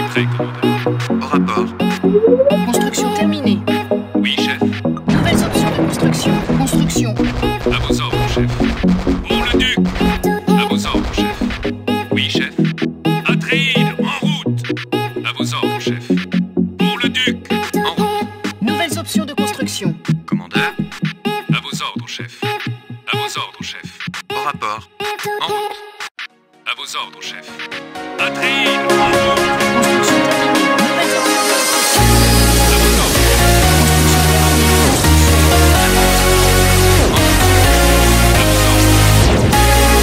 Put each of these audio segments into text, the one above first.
prêt, commandeur. Au rapport. Construction terminée. Oui, chef. Nouvelles options de construction. Construction. À vos ordres, chef. Mont-le-Duc. À vos ordres, chef. Oui, chef. Atréide, en route. À vos ordres, chef. Mont-le-Duc. En route. Nouvelles options de construction. Commandeur. À vos ordres, chef. À vos ordres, chef. Au rapport. En route. À vos ordres, chef. Atréide, en route. Construction terminée. Nouvelles options de construction. À vos ordres, chef.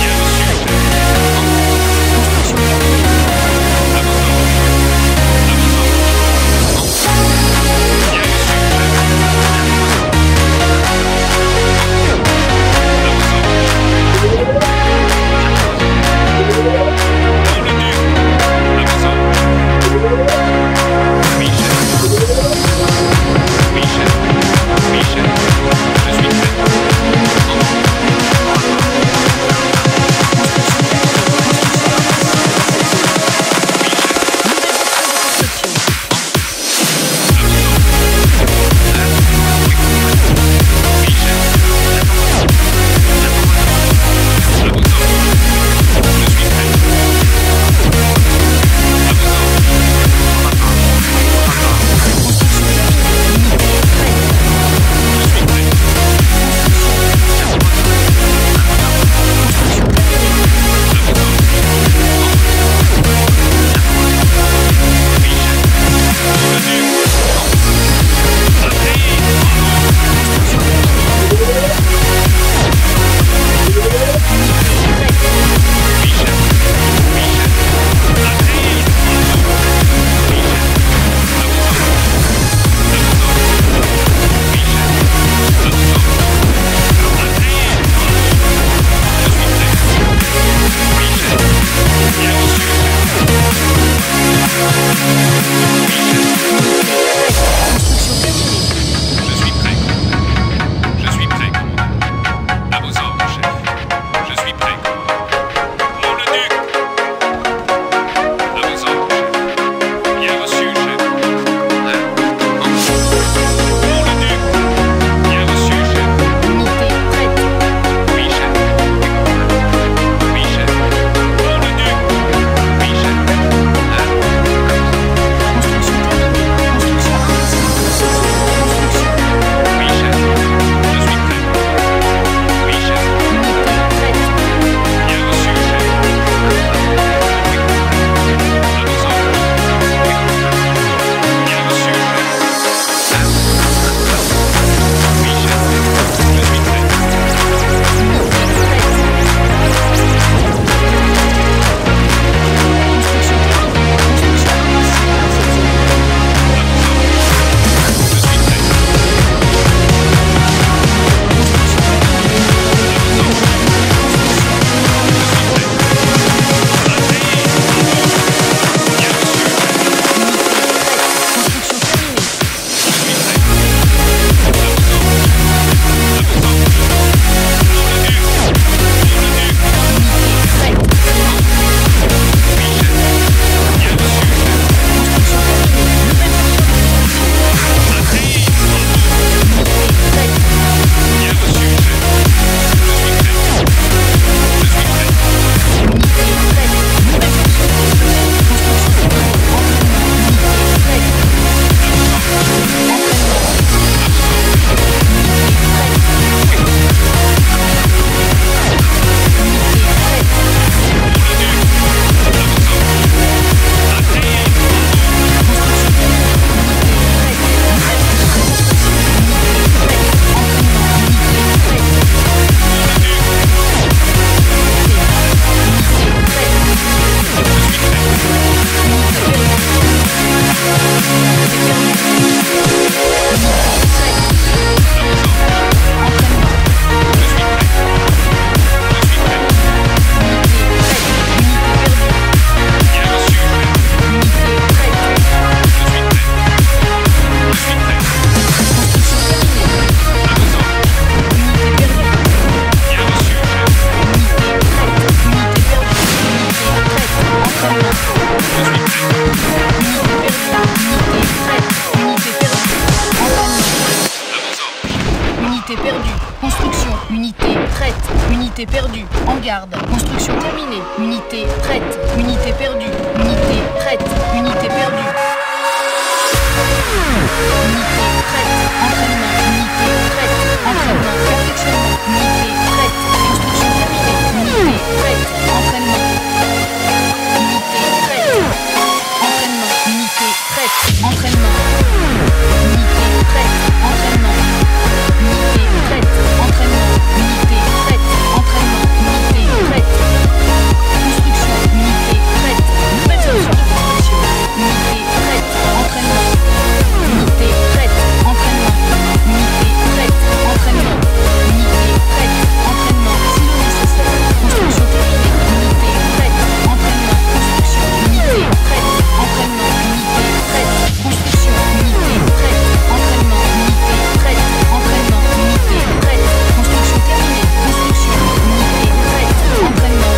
Bien reçu, chef. Construction terminée. À vos ordres, chef. À vos ordres, chef. Bien reçu, chef. À vos ordres, chef. Mont-le-Duc. À vos ordres, chef. Oui, chef. Oui, chef. Oui, chef. Je suis prêt. Je suis prêt. Unité perdue. En garde. Construction terminée. Unité prête. Unité perdue. Unité prête. Unité perdue. Unité prête. Entraînement. Unité prête. Entraînement. Perfectionnement. Unité prête. Construction terminée. Unité prête. Entraînement. Unité prête. Entraînement. Unité prête. Entraînement. Unité prête. Entraînement. Unité prête. Entraînement. Unité prête. Entraînement. Unité prête. Construction. Unité prête. Nouvelles options de construction. Unité prête. Entraînement. Unité prête. Entraînement. Unité prête. Entraînement. Unité prête. Entraînement. Si le nécessaire. Construction terminée. Unité prête. Entraînement. Construction. Unité prête. Entraînement. Unité prête. Construction. Unité prête. Entraînement. Unité prête. Entraînement. Unité prête. Construction terminée. Construction. Unité prête. Entraînement.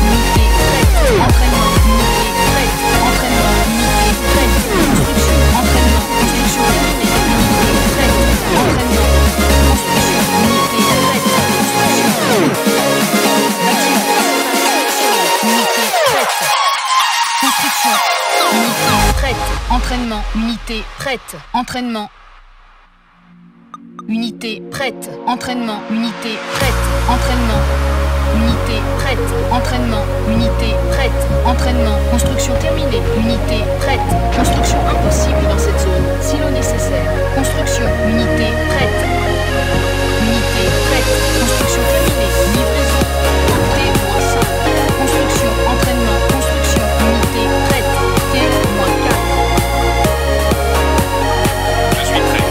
Unité prête. Entraînement. Unité prête. Entraînement. Unité prête. Construction. Entraînement. Construction terminée. Unité prête. Entraînement. Construction. Unité prête. Construction. Bâtiment. Unité prête. Construction. Unité prête. Entraînement. Unité prête. Entraînement. Unité prête. Entraînement. Unité prête. Entraînement. Unité prête. Entraînement. Unité prête. Entraînement. Construction terminée. Unité prête. Construction impossible dans cette zone. Silo nécessaire. Construction. Unité prête. Unité prête. Construction terminée. Livraison. T-5. Construction. Entraînement. Construction. Unité prête. T-4. Je suis prêt.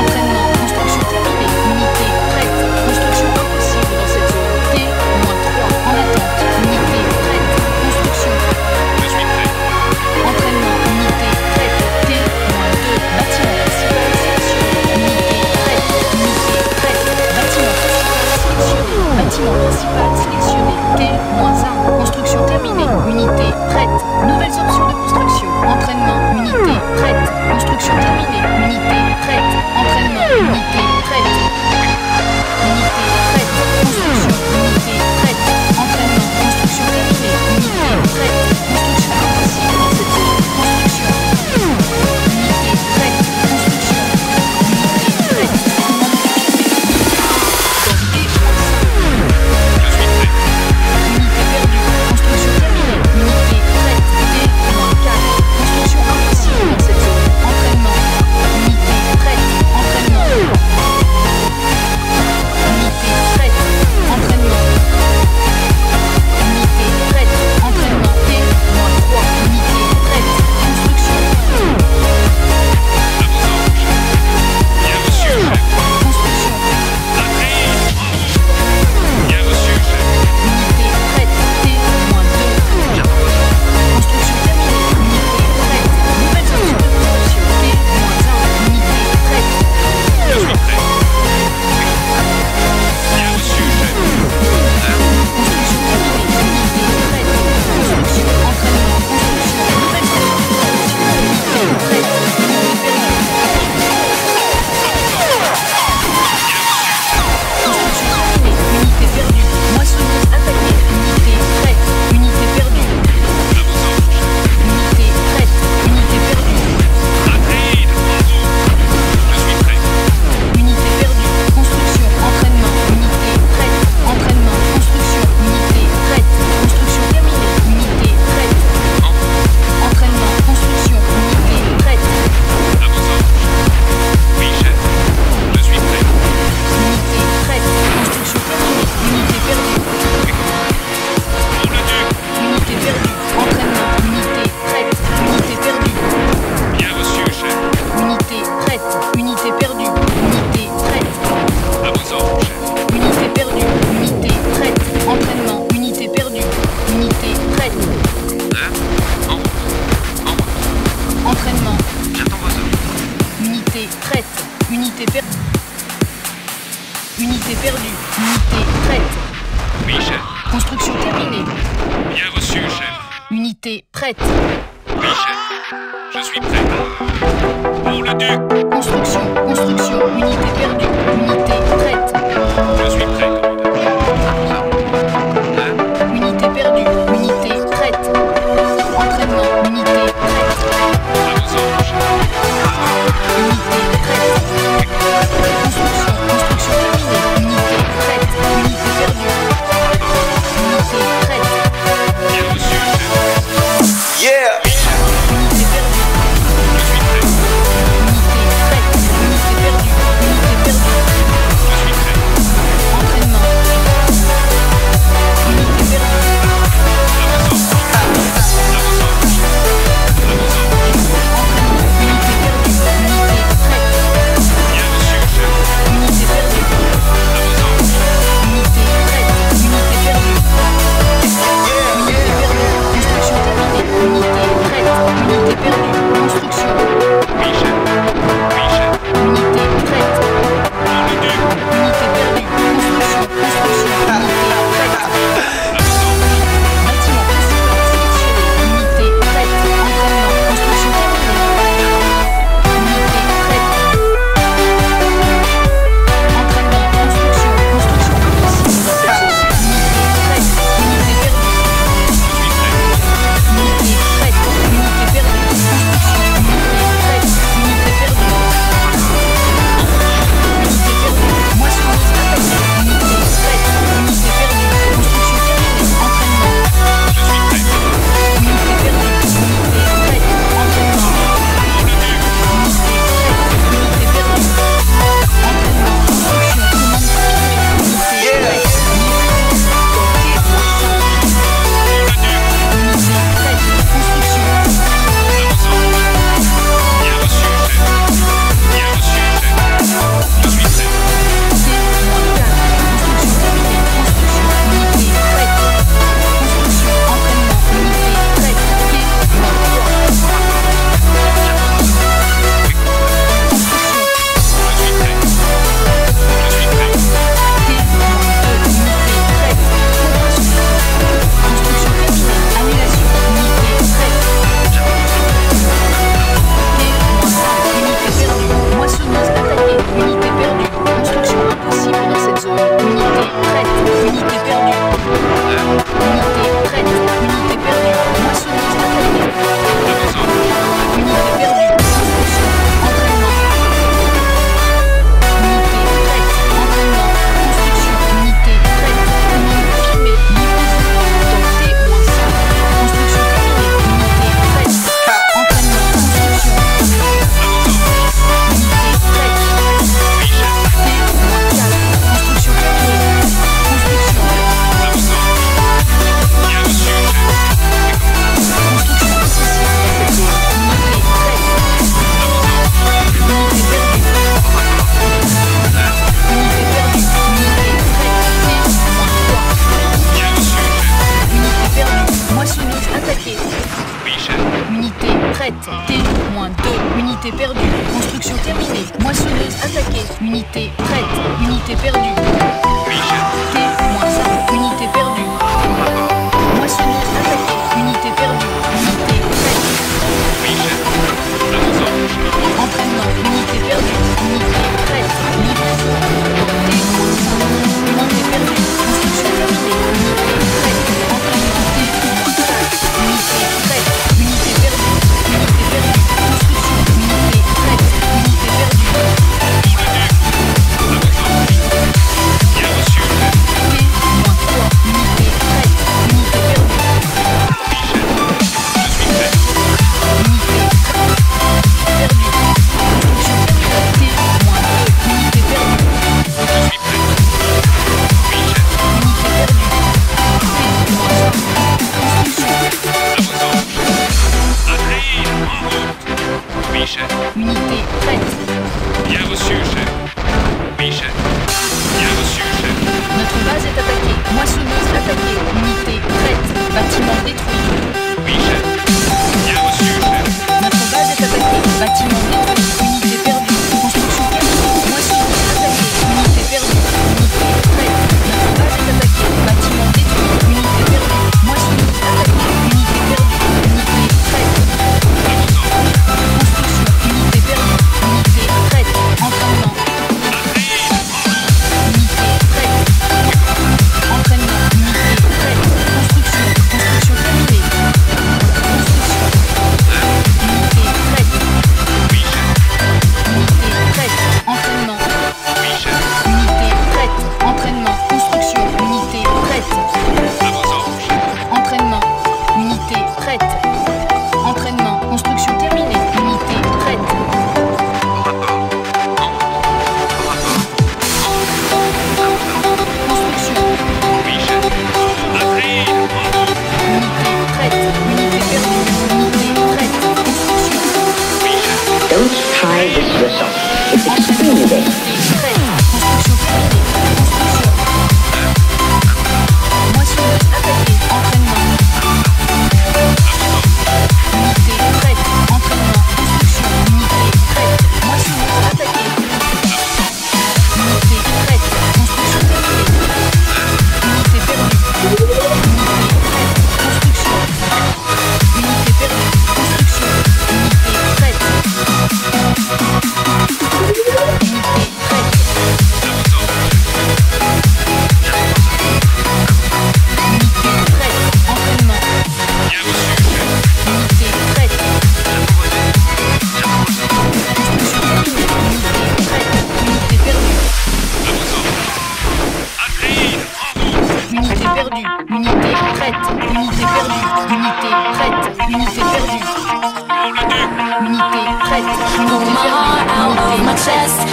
Entraînement. Construction terminée. Unité prête. Construction impossible dans cette zone. T-3. En attente. Unité prête. Construction. Je suis prêt. Entraînement. Unité prête. T-2. Bâtiment principal sélectionné. Unité prête. Unité prête. Bâtiment principal sélectionné. Bâtiment principal sélectionné. T-1. Construction terminée. Unité prête. Nouvelles options de construction. Entraînement. Unité prête. Construction terminée. Unité prête. Entraînement. Unité prête. Unité prête. Construction. Unité prête. Entraînement. Construction terminée. Unité prête. Construction impossible dans cette zone. Construction. Unité prête. Construction. Unité prête. Dans T-5. Je suis prêt. Unité perdue. Construction terminée. Unité prête. T-4. Construction impossible dans cette zone. Entraînement. Unité prête. Entraînement. Unité prête. Entraînement. Unité prête. Entraînement. T-3. Unité prête. Construction. À vos ordres, chef. Bien reçu, chef. Construction. Atterrir en route. Bien reçu, chef. Unité prête. T-2. J'attends vos ordres. Construction terminée. Unité prête. Nouvelles options de construction. T-1. Unité prête. Je suis prêt. Bien reçu, chef. Construction terminée. Unité prête. Construction. Entraînement. Construction. Nouvelles options de construction. Unité prête. Unité perdue. Construction terminée. Unité perdue. Moissonneuse attaquée. Unité prête. Unité perdue. À vos ordres, chef. Unité prête. Unité perdue. Atterrir en route. Je suis prêt. Unité perdue. Construction. Entraînement. Unité prête. Entraînement. Construction. Unité prête. Construction terminée. Unité prête. En route. Entraînement. Construction. Unité prête. À vos ordres, chef. Oui, chef. Je suis prêt. Unité prête. Construction terminée. Unité perdue. Pour le duc. Unité perdue. Entraînement. Unité prête. Unité perdue. Bien reçu, chef. Unité prête. Unité perdue. Unité prête. À vos ordres, chef. Unité perdue. Unité prête. Entraînement. Unité perdue. Unité prête. En route. En route. Entraînement. J'attends vos ordres. Unité prête. Unité perdue. Unité perdue. Unité prête. Oui, chef. Construction terminée. Bien reçu, chef. Unité prête. Oui, chef. Je suis prêt. Pour le duc. Construction. Construction. Unité perdue. Unité prête. Je suis prêt, commandant. Hein? Unité perdue. Unité prête. Entraînement. Unité prête. À vos ordres, chef. Unité prête. Construction. Construction terminée. Unité prête. Unité perdue. Unité prête. Bien reçu, chef. Yeah! Oui, chef. Unité perdue. Je suis prêt. Unité prête. Unité perdue. Unité perdue. Je suis prêt. Entraînement. Unité perdue. À vos ordres. À vos ordres, chef. À vos ordres, chef. Entraînement. Unité perdue. Unité prête. Bien reçu, chef. Unité perdue. À vos ordres, chef. Unité prête. Unité perdue. Yeah! Unité perdue. Construction terminée. Unité prête. Unité perdue. Construction. Oui, chef. Oui, chef. Unité prête. Pour le duc. Unité perdue. Construction. Construction. Unité prête. À vos ordres, chef. Bâtiment principal sélectionné. Unité prête. Entraînement. Construction terminée. Unité prête. Entraînement. Construction. Construction impossible. Unité prête. Unité perdue. Je suis prêt. Unité prête. Unité perdue. Construction. Unité prête. Unité perdue. Unité perdue. Moissonneuse attaquée. Unité prête. Unité perdue. Construction terminée. Entraînement. Je suis prêt. Unité perdue. Unité prête. Entraînement. Pour le duc. Unité prête. Unité perdue. Entraînement. Construction. Commande confirmée. Unité Yeah. prête. Pour le duc. Unité prête. Construction. À vos ordres. Bien reçu, chef. Bien reçu, chef. Je suis prêt. T-4. Construction terminée. Construction. Unité prête. Construction. Entraînement. Unité prête. T-3. Construction. Je suis prêt. Je suis prêt. T-2. Unité prête. Compréhension. Construction terminée. Annulation. Unité prête. T-5. Unité perdue. Moissonneuse attaquée. Unité perdue. Construction impossible dans cette zone. Unité prête. Unité perdue. Unité prête. Unité perdue. Moissonneuse attaquée. À vos ordres. Unité perdue. Construction. Entraînement. Unité prête. Entraînement. Construction. Unité prête. Commande confirmée. Livraison dans T-5. Construction terminée. Unité prête. Entraînement. Construction. Unité prête. Oui, chef. T-4. Construction terminée. Construction. À vos ordres. Bien reçu, chef. Construction impossible dans cette zone. Unité prête. À vos ordres. Unité perdue. Unité perdue. Unité prête. T-3. Bien reçu, chef. Unité perdue. Moissonneuse attaquée. Oui, chef. Unité prête. T-2. Unité perdue. Construction terminée. Moissonneuse attaquée. Unité prête. Unité perdue. Oui, chef. T-5. Unité perdue. Moissonneuse attaquée. Unité perdue. Unité prête. Oui, chef. À vos ordres, chef. Entraînement. Unité perdue. Unité prête. Livraison. T-5. Unité perdue. Construction terminée. Unité prête. Entraînement. T-4. Unité prête. Unité perdue. Unité perdue. Construction. Unité prête. Unité perdue. Pour le duc. À vos ordres. Bien reçu, chef. T-3. Unité prête. Unité perdue. Oui, chef. Je suis prêt. Unité perdue. Construction terminée. T-2. Unité perdue. Je suis prêt. Oui, chef. Unité perdue. T-3. Construction. À vos ordres, chef. Atterrir. En route. Oui, chef. Unité prête. Bien reçu, chef. Oui, chef. Bien reçu, chef. Notre base est attaquée. Moissonneuse attaquée. Unité prête. Bâtiment détruit. Oui, chef. Bien reçu, chef. Notre base est attaquée. Bâtiment détruit. Unité perdue. Construction terminée. Moissonneuse attaquée. Unité perdue. Unité prête. Notre base est attaquée. Bâtiment détruit. Unité perdue. Moissonneuse attaquée. Unité perdue. Unité prête. À vos ordres. Construction. Unité perdue. Unité yourself. It's extremely dangerous.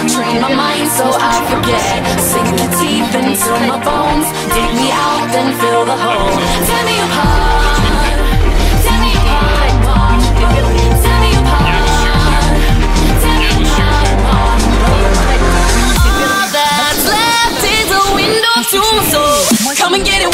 Train my mind so I forget. Sink your teeth into my bones. Dig me out, then fill the hole. Tear me apart. Tear me apart. Tear me apart. Tear me apart. All that's left is a window to my soul. Come and get it.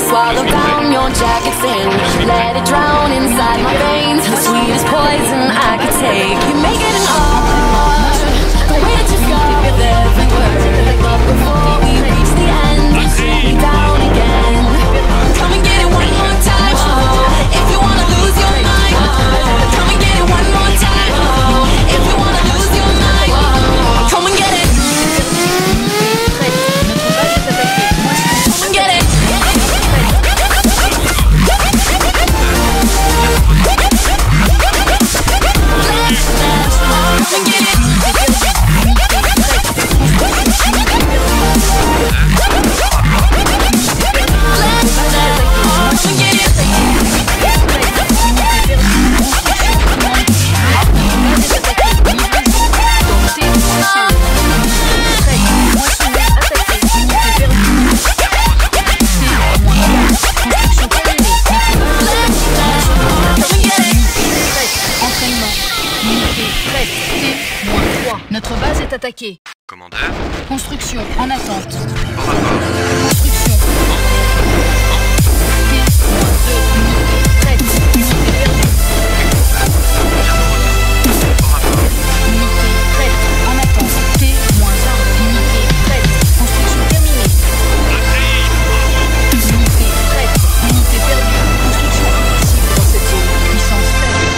Swallow down your jacket thin. Let it drown inside my veins. The sweetest poison I could take. You make it an art. The way that you go with every word. But before we reach the end, slow me down again. Come and get it one more time. Oh, if you wanna lose your mind. Oh, come and get it one more time. Oh, if you wanna lose your mind. Oh, come and get it. Come and get it. Notre base est attaquée. Commandeur. Construction en attente. Au rapport. Construction. T-2, unité prête. Unité perdue. Au rapport. Unité prête. En attente. T-1, unité prête. Construction terminée. Unité prête. Unité perdue. Construction impossible dans cette zone. Puissance faible.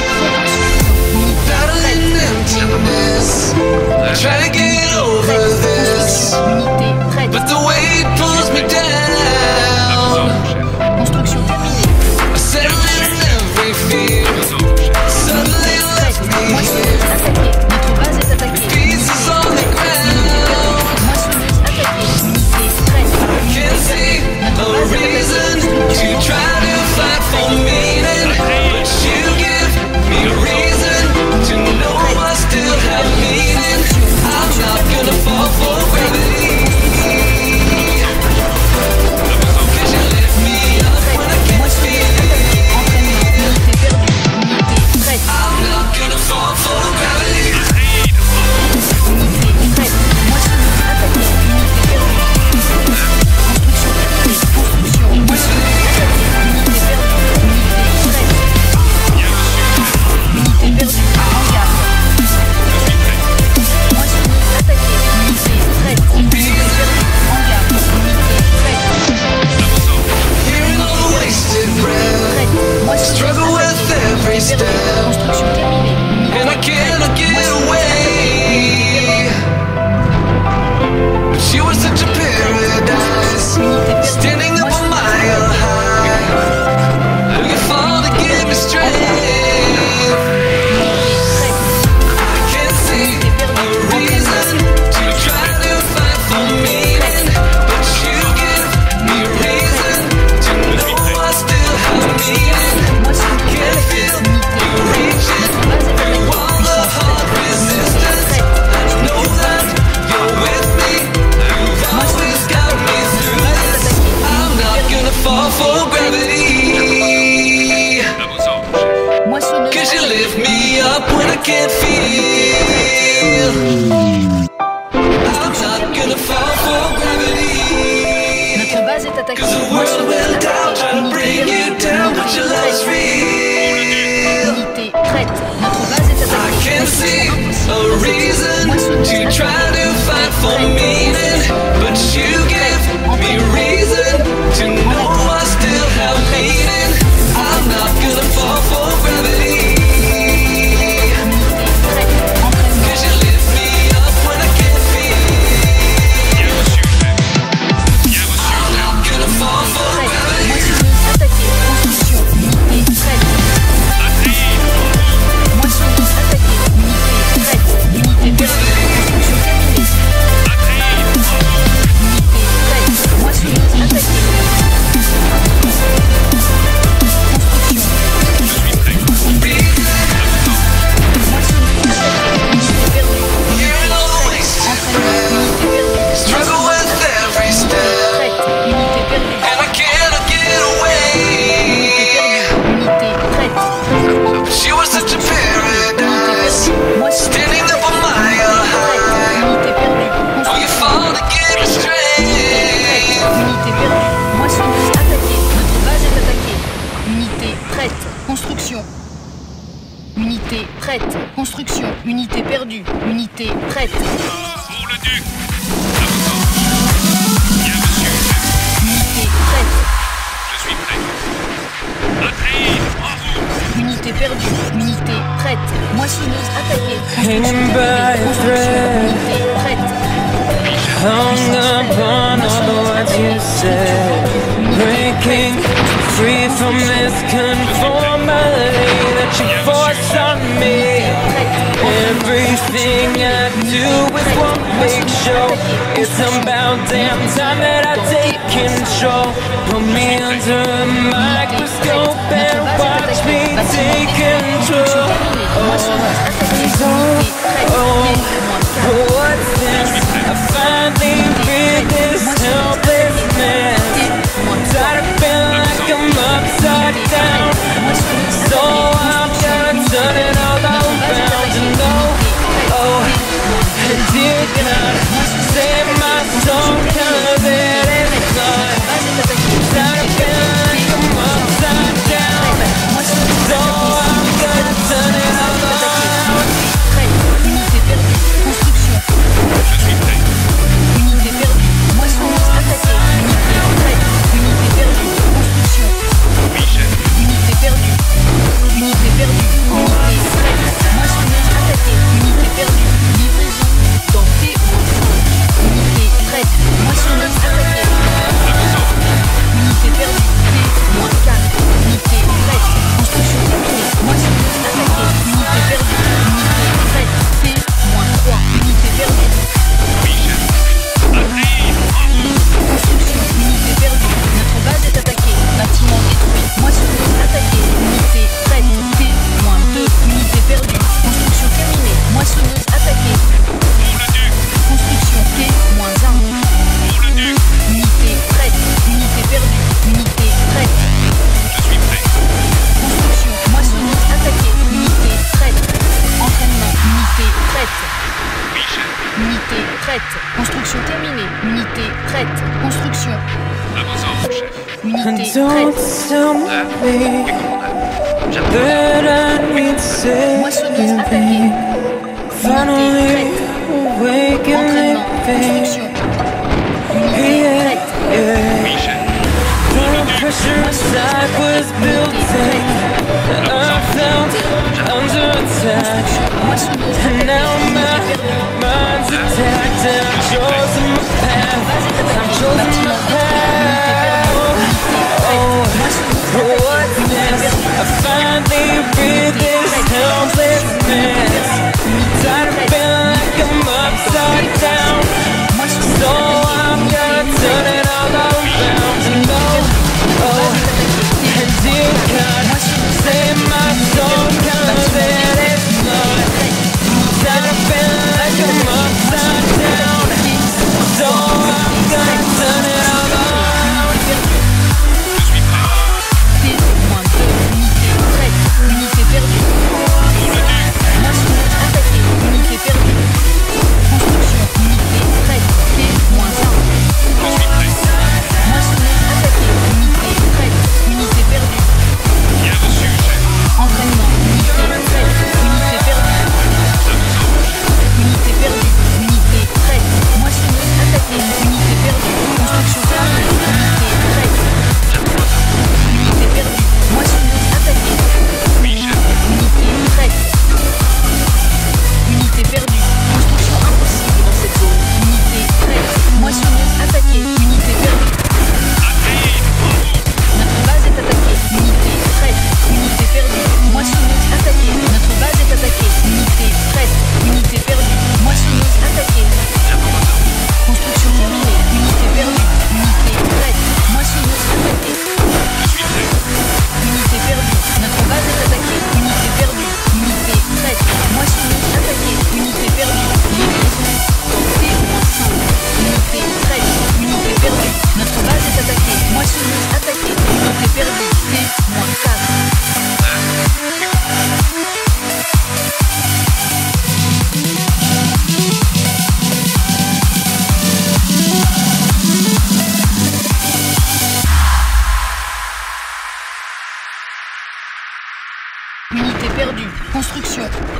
Trying to get over this, Unité prête. but the weight pulls me down. not gonna fall for gravity. Notre base est attaquée. Cause the world will down, try to bring you down, but your love's real. Unité prête. Notre base est I attaquée. can see a reason to try to fight for meaning, but you give me reason to know I still have meaning. I'm not gonna fall for gravity. Cause you lift me up when I can't feel. Bien reçu, chef. Bien reçu, I'm chef. not gonna fall for gravity. Moissonneuse attaquée. Construction. Unité prête. Atterrir en route. Moissonneuse attaquée. Unité prête. Unité perdue. Construction terminée. Atterrir en route. Unité prête. Moissonneuse attaquée. Construction. Je suis prêt. Moissonneuse attaquée. Unité perdue. You're always Entraînement. Unité perdue. struggle with every step, Prête. Unité perdue. and I cannot get away. Unité prête. She was such a paradise, standing up on my high. Unité perdue. Oh, you fall to get restrained. Unité perdue. Moissonneuse attaquée. Notre base est attaquée. Unité prête. Construction. Unité prête. Construction. Unité perdue. Unité prête. Pour le duc. À vos ordres. Bien reçu, chef. Unité prête. Je suis prêt. Atterrir en route. Unité perdue. Unité prête. Moissonneuse attaquée. Hanging by a thread. Unité prête. Hung upon all the words you said, breaking free from this conformity that you force on me. Everything I do is one big show. It's about damn time that I take control. Put me under a microscope and watch me take control. What's this? I finally read this helplessness. Tired of feeling like I'm upside down. So I'm gonna turn it all around to know. Oh, I did not save my soul, 'cause it is gone. Tired of feeling like I'm upside down. So I'm gonna turn it all around. Unité perdue. Construction. Je suis prêt. Unité perdue. Moissonneuse attaquée. Unité prête. Unité perdue. Construction. Oui, chef. Unité perdue. Unité perdue. Unité prête. Moissonneuse attaquée. Unité perdue. Livraison dans T-. Unité prête. Moissonneuse attaquée. À vos ordres. Unité perdue. T-4. Unité prête. Construction terminée. Moissonneuse attaquée. Unité perdue. Unité prête. T-3. Unité perdue. Oui, chef. Atterrir en route. Construction. Unité perdue. Notre base est attaquée. Bâtiment détruit. Moissonneuse attaquée. Unité prête. T-2. Unité perdue. Construction terminée. Moissonneuse attaquée. Pour le duc. Construction T-1. Pour le duc. Unité prête. Unité perdue. Unité prête. Je suis prêt. Construction. Moissonneuse attaquée. Unité prête. Entraînement. Unité prête. Oui, chef. Unité prête. Construction terminée. Unité prête. Construction. À vos ordres, chef. And Unité don't prête. tell me that I need Moissonneuse saving. attaquée. Finally awake and Entraînement. living. Construction. Unité Yeah, prête. yeah. Oui, chef. The pressure inside was building. I felt under attack. Moissonneuse And attaquée. now my Unité perdue. mind's attacked. And I've chosen my path. I've chosen my path. Oh, what's this? I finally read this helplessness. Tired of feeling like I'm upside down.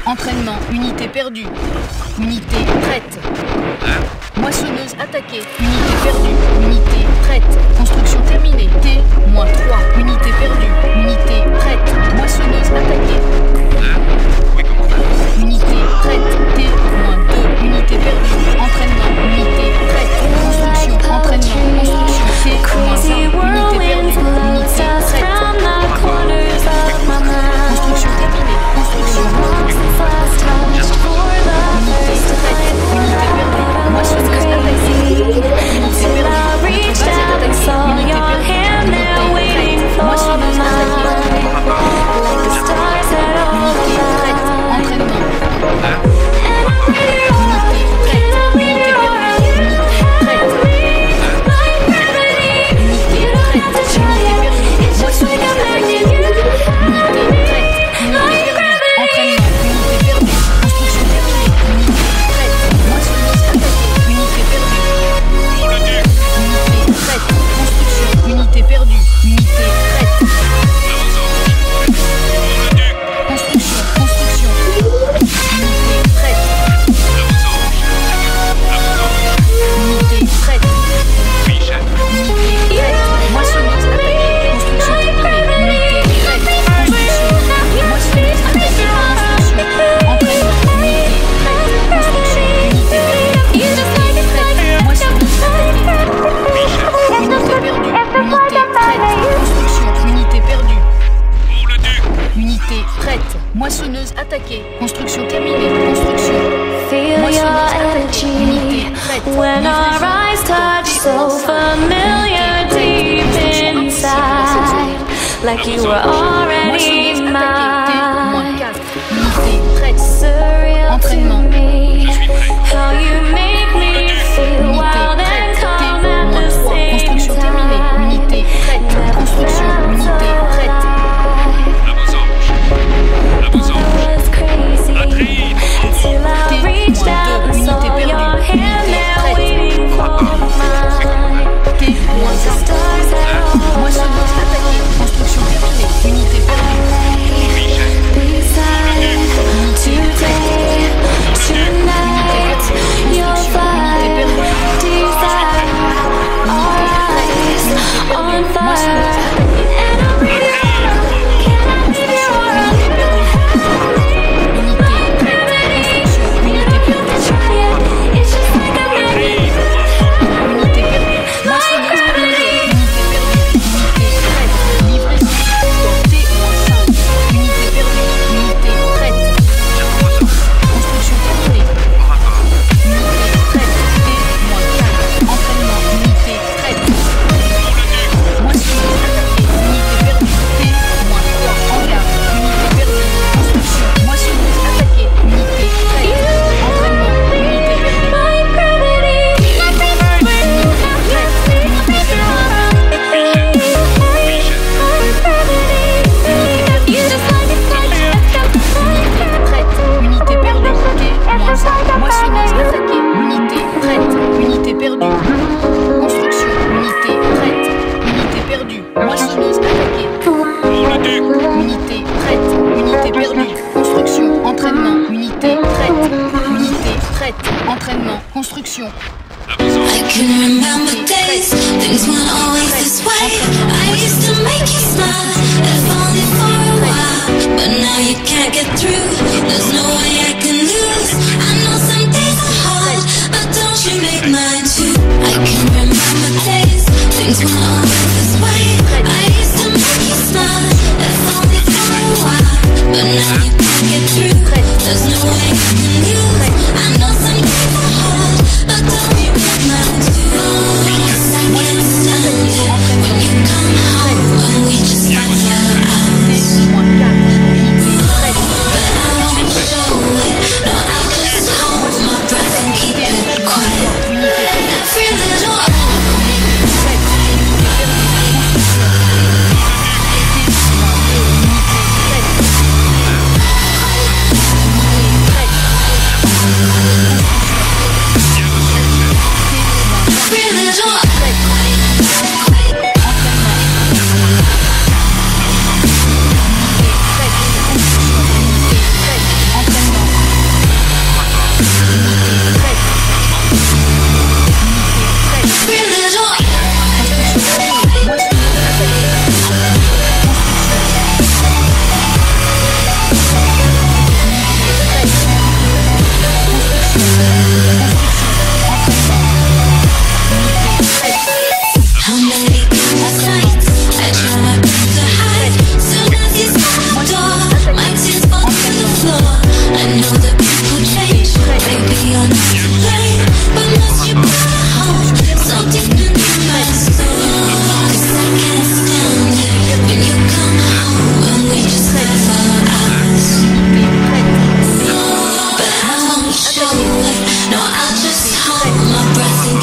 Entraînement, unité perdue. Unité prête. Moissonneuse attaquée. Unité perdue. Unité prête. Construction terminée. T-3. Unité perdue. Unité prête. Moissonneuse attaquée. Oui, comment faire? Unité prête. T-2. Unité perdue. Entraînement. Unité prête. Construction. Entraînement. Construction. T-1. Unité perdue. Unité prête. Construction terminée. Construction. Unité prête. Unité perdue. Moissonneuse attaquée. Unité perdue. Notre base est attaquée. Unité perdue. Unité prête. Moissonneuse attaquée. Unité prête. Entraînement. Unité prête. Unité perdue. Unité prête. Unité prête. Unité perdue. Moissonneuse attaquée. Unité prête. Unité perdue. Entraînement. Unité perdue. Construction terminée. Unité prête. Moissonneuse attaquée. Unité perdue. Pour le duc. Unité prête. Construction. Unité perdue. Unité prête. À vos ordres. Pour le duc. Construction. Construction. Unité prête. À vos ordres. À vos ordres. Unité prête. Oui, chef. Unité prête. Moissonneuse attaquée. Construction terminée. Unité prête. Construction. Moissonneuse attaquée. Construction. Entraînement. Unité prête. Construction. Unité perdue. Unité prête. Moissonneuse attaquée. Oui, chef. Unité perdue. Unité prête. Construction. Unité perdue. Pour le duc. Unité prête. Moissonneuse attaquée. Construction terminée. Construction. Feel your energy when our eyes touch, so familiar deep inside, like you were already Moissonneuse mine. attaquée. T-4. Unité prête. Surreal to Entraînement. me, Je suis prêt. how you make me feel wild and calm at the same Construction terminée. time. Unité prête. Construction. Unité prête. À vos ordres, chef. À vos ordres, chef. Was crazy Atride, en route. till I reached out and saw your hand there waiting for mine. The stars had all Moissonneuse attaquée. Construction terminée. Unité perdue. Oui, chef. beside today, tonight. You'll find desire, all eyes on fire. And I'm ready. Can I be your world? Unité prête. Construction. Unité perdue. Try it. It's just like a magnet. Unité perdue. Moissonneuse attaquée. Unité perdue. Unité prête. Livraison. T-5. Unité perdue. Unité prête. À vos ordres. Construction terminée. Au rapport. Unité prête. T-4. Entraînement. Unité prête. Pour le duc. Moissonneuse attaquée. Unité perdue. T-3. En garde. Unité perdue. Construction. Moissonneuse attaquée. Unité prête. Entraînement. Unité perdue. My gravity. Unité prête. Unité perdue. Oui, chef. You just like a fire. Unité prête. Unité perdue. T-1. Moissonneuse attaquée. Unité prête. Unité perdue. Construction. Unité prête. Unité perdue. Moissonneuse attaquée. Pour le duc. Unité prête. Unité perdue. Construction. Entraînement. Unité prête. Unité prête. Entraînement. Construction. À vos ordres. I can remember days, things weren't always this way. I used to make you smile, if only for a while. But now you can't get through, there's no way I can lose. I know some days are hard, but don't you make mine too. I can remember days, things weren't always this way. I used to make you smile, if only for a while. But now you can't get through, there's no way I can lose. I know some days are hard, but don't you make mine too. Second standing when you come home and we just find our eyes. Unité prête. But I won't show it. No, I'll just hold my breath and keep it quiet. Every little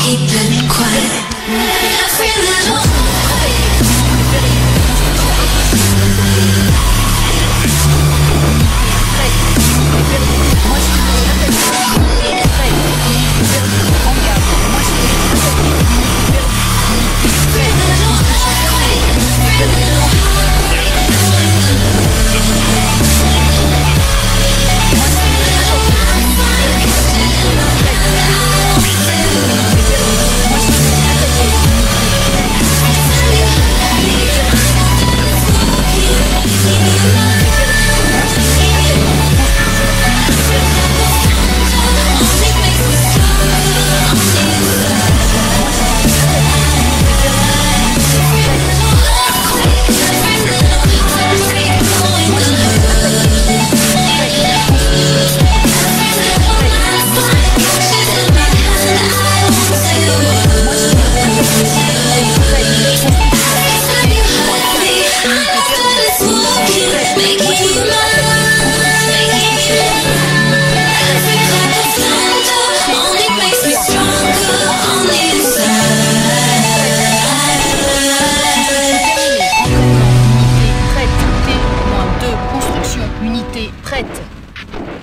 keep it quiet. Every little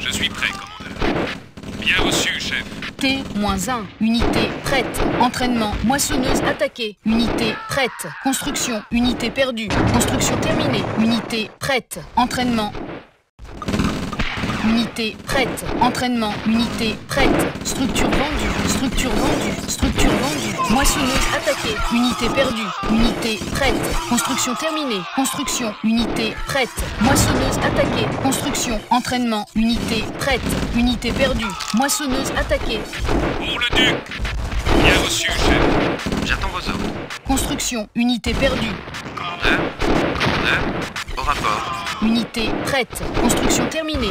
Je suis prêt, commandeur. Bien reçu, chef. T-1, unité prête. Entraînement, moissonneuse attaquée. Unité prête. Construction, unité perdue. Construction terminée. Unité prête. Entraînement. Unité prête. Entraînement. Unité prête. Structure vendue. Structure vendue. Structure vendue. Moissonneuse attaquée. Unité perdue. Unité prête. Construction terminée. Construction. Unité prête. Moissonneuse attaquée. Construction. Entraînement. Unité prête. Unité perdue. Moissonneuse attaquée. Pour le duc. Bien reçu, chef. J'attends vos ordres. Construction. Unité perdue. Commandeur, au rapport. Unité prête. Construction terminée.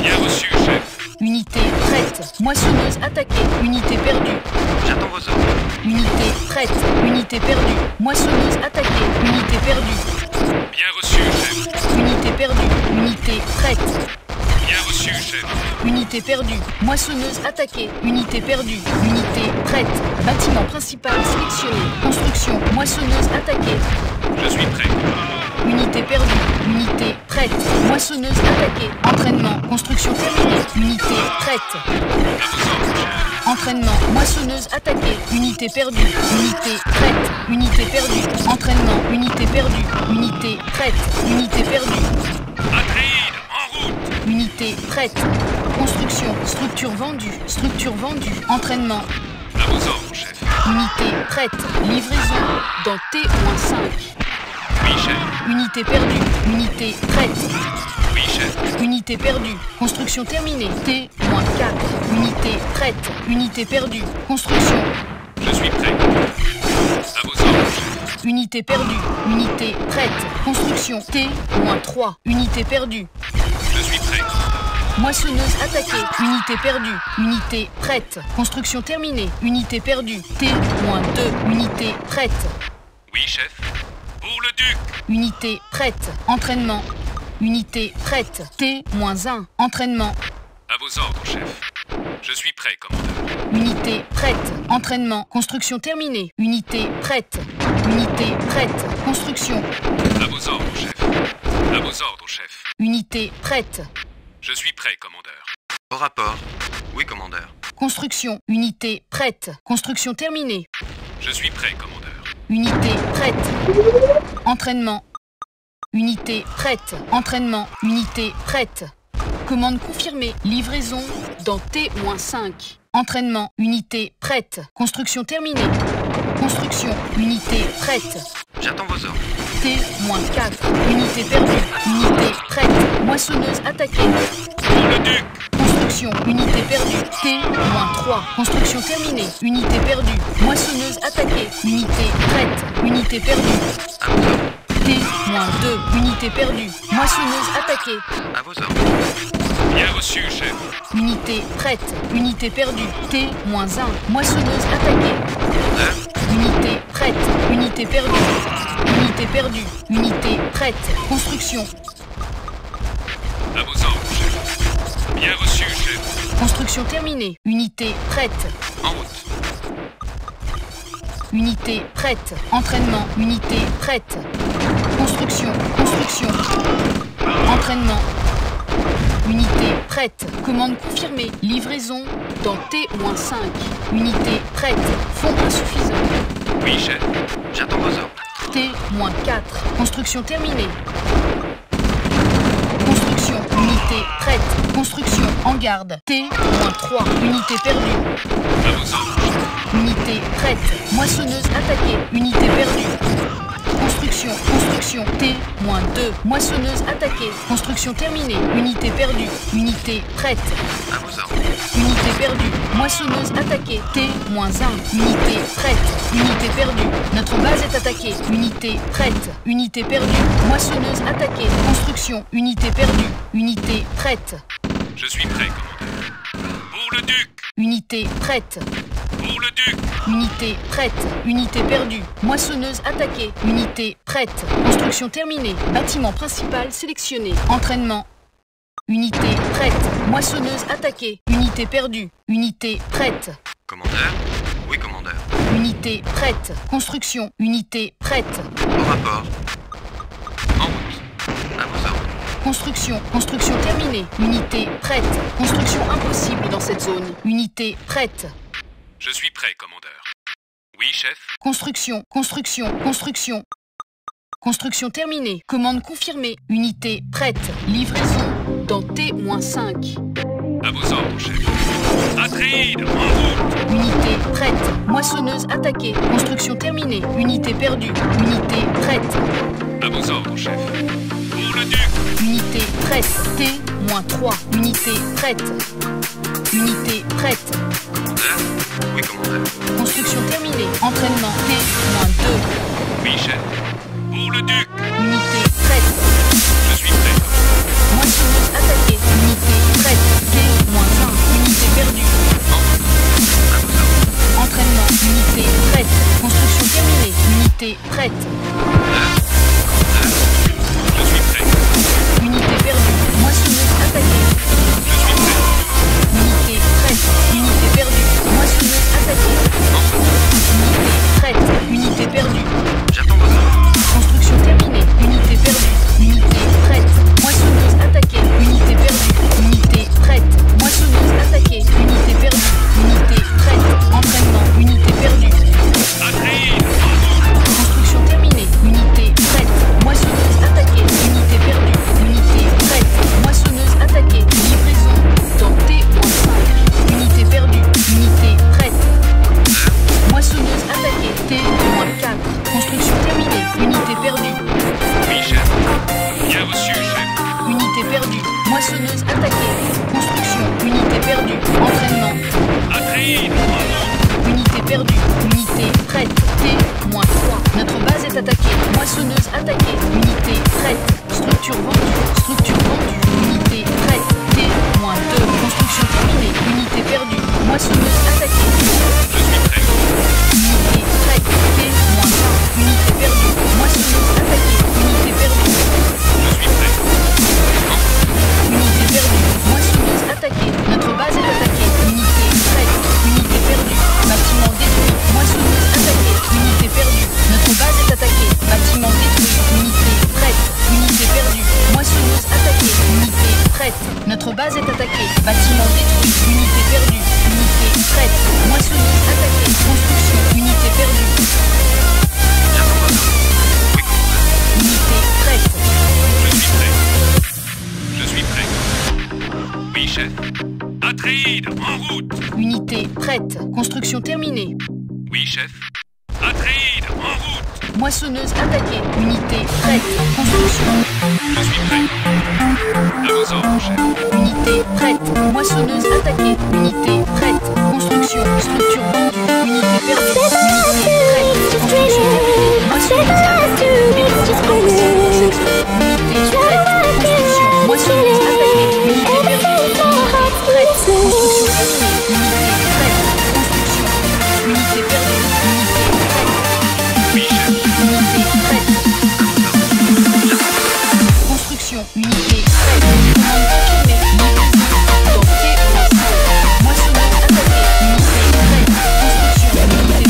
Bien reçu, chef. Unité prête. Moissonneuse attaquée. Unité perdue. J'attends vos ordres. Unité prête. Unité perdue. Moissonneuse attaquée. Unité perdue. Bien reçu, chef. Unité perdue. Unité prête. Bien reçu, chef. Unité perdue. Moissonneuse attaquée. Unité perdue. Unité prête. Bâtiment principal sélectionné. Construction. Moissonneuse attaquée. Je suis prêt. Unité perdue. Unité prête. Moissonneuse attaquée. Entraînement. Construction terminée. Unité prête. À vos ordres, chef. Entraînement. Moissonneuse attaquée. Unité perdue. Unité prête. Unité perdue. Entraînement. Unité perdue. Unité prête. Unité perdue. Atreide, en route. Unité prête. Construction. Structure vendue. Structure vendue. Entraînement. À vos ordres, chef. Unité prête. Livraison dans T-5. Oui, chef. Unité perdue. Unité prête. Oui, chef. Unité perdue. Construction terminée. T-4. Unité prête. Unité perdue. Construction. Je suis prêt. À vos ordres, chef. Unité perdue. Unité prête. Construction. T-3. Unité perdue. Je suis prêt. Moissonneuse attaquée. Unité perdue. Unité prête. Construction terminée. Unité perdue. T-2. Unité prête. Oui, chef. Pour le duc. Unité prête. Entraînement. Unité prête. T-1. Entraînement. À vos ordres, chef. Je suis prêt, commandeur. Unité prête. Entraînement. Construction terminée. Unité prête. Unité prête. Construction. À vos ordres, chef. À vos ordres, chef. Unité prête. Je suis prêt, commandeur. Au rapport. Oui, commandeur. Construction. Unité prête. Construction terminée. Je suis prêt, commandeur. Unité prête. Entraînement. Unité prête. Entraînement. Unité prête. Commande confirmée. Livraison dans T-5. Entraînement. Unité prête. Construction terminée. Construction. Unité prête. J'attends vos ordres. T-4. Unité perdue. Unité prête. Moissonneuse attaquée. Pour le duc. Construction. Unité perdue. T-3. Construction terminée. Unité perdue. Moissonneuse attaquée. Unité prête. Unité perdue. À vos ordres. T-2. Unité perdue. Moissonneuse attaquée. À vos ordres. Bien reçu, chef. Unité prête. Unité perdue. T-1. Moissonneuse attaquée. Commandeur, Unité prête. Unité perdue. Unité perdue. Unité prête. Construction. À vos ordres, chef. Bien reçu, chef. Construction terminée. Unité prête. En route. unité prête. Entraînement, unité prête. Construction, construction. Entraînement. Unité prête. Commande confirmée. Livraison dans T-5. Unité prête. Fonds insuffisant. Oui, chef. J'attends vos ordres. T-4. Construction terminée. Construction. Unité prête. Construction en garde. T-3. Unité perdue. À vos ordres, chef. Unité prête. Moissonneuse attaquée. Unité perdue. Construction, construction. T-2. Moissonneuse attaquée. Construction terminée. Unité perdue. Unité prête. À vos ordres. Unité perdue. Moissonneuse attaquée. T-1. Unité prête. Unité perdue. Notre base est attaquée. Unité prête. Unité perdue. Moissonneuse attaquée. Construction. Unité perdue. Unité prête. Je suis prêt, commandeur. Pour le duc. Unité prête. Pour le duc. Unité prête. Unité perdue. Moissonneuse attaquée. Unité prête. Construction terminée. Bâtiment principal sélectionné. Entraînement. Unité prête. Moissonneuse attaquée. Unité perdue. Unité prête. Commandeur? Oui, commandeur. Unité prête. Construction. Unité prête. Au rapport. En route. À vos ordres. Construction. Construction terminée. Unité prête. Construction impossible dans cette zone. Unité prête. Je suis prêt, commandeur. Oui, chef. Construction. Construction. Construction. Construction terminée. Commande confirmée. Unité prête. Livraison dans T-5. À vos ordres, chef. Atreides, en route. Unité prête. Moissonneuse attaquée. Construction terminée. Unité perdue. Unité prête. À vos ordres, chef. Pour le duc. Unité prête. T-3. Unité prête. Unité prête. Commandeur? Oui, commandeur. Construction terminée. Entraînement T-2. Oui, chef. Pour le duc. Unité prête. Je suis prêt, commandeur. Moissonneuse attaquée. Unité prête. T-1. Unité perdue. À vos ordres. Entraînement. Unité prête. Construction terminée. Unité prête. Je suis prêt. Unité perdue. Moissonneuse attaquée. Je suis prêt. Unité prête. Unité perdue. Moissonneuse attaquée. Unité prête. Unité perdue. J'attends vos ordres. Construction terminée. Unité perdue. Unité prête. Moissonneuse attaquée. Unité perdue. Unité prête. Moissonneuse attaquée. Unité perdue. Unité prête. Entraînement. Unité perdue. Atreides, en route. Construction terminée. Unité prête. Moissonneuse attaquée. Unité perdue. Unité prête. Moissonneuse attaquée. Livraison dans T-5. Unité perdue. Unité prête. Moissonneuse attaquée. T-4. Construction terminée. Unité perdue. Oui, chef. Bien reçu, chef. Unité perdue. Moissonneuse attaquée. Construction. Unité perdue. Entraînement. Atreides, en route. Unité perdue. Unité prête. T-3. Notre base est attaquée. Moissonneuse attaquée. Unité prête. Structure vendue. Structure vendue. Unité prête. T-2. Construction terminée. Unité perdue. Moissonneuse attaquée. Je suis prêt. Unité prête. T-1. Unité perdue. Moissonneuse attaquée. Unité perdue. Je suis prêt. Unité perdue. Moissonneuse attaquée. Notre base est attaquée. Unité prête. Unité perdue. Bâtiment détruit. Moissonneuse attaquée. Unité perdue. Notre base est attaquée. Bâtiment détruit. Unité prête. Unité perdue. Moissonneuse attaquée. Unité prête. Notre base est attaquée. Bâtiment détruit. Unité perdue. Unité prête. Moissonneuse attaquée. Construction. Unité perdue. J'attends vos ordres. Oui, commandeur. Unité prête. Je suis prêt. Je suis prêt. Oui, chef. Atreides, en route. Unité prête. Construction terminée. Oui, chef. Atreides, en route. Moissonneuse attaquée. Unité prête. Construction. Je suis prêt. À vos ordres, chef. Unité prête. Moissonneuse attaquée. Unité prête. Construction. Structure vendue. Unité perdue. Unité prête. Construction terminée. Moissonneuse attaquée. Unité prête. Construction. Moissonneuse attaquée. Unité perdue. Unité prête. Construction terminée. Unité prête. Construction. Unité perdue. Unité prête. Oui, chef. Unité prête. Construction. Unité prête. Commande confirmée. Livraison dans T-5. Moissonneuse attaquée. Unité prête. Construction. Unité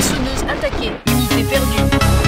Moissonneuse attaquée. Unité perdue.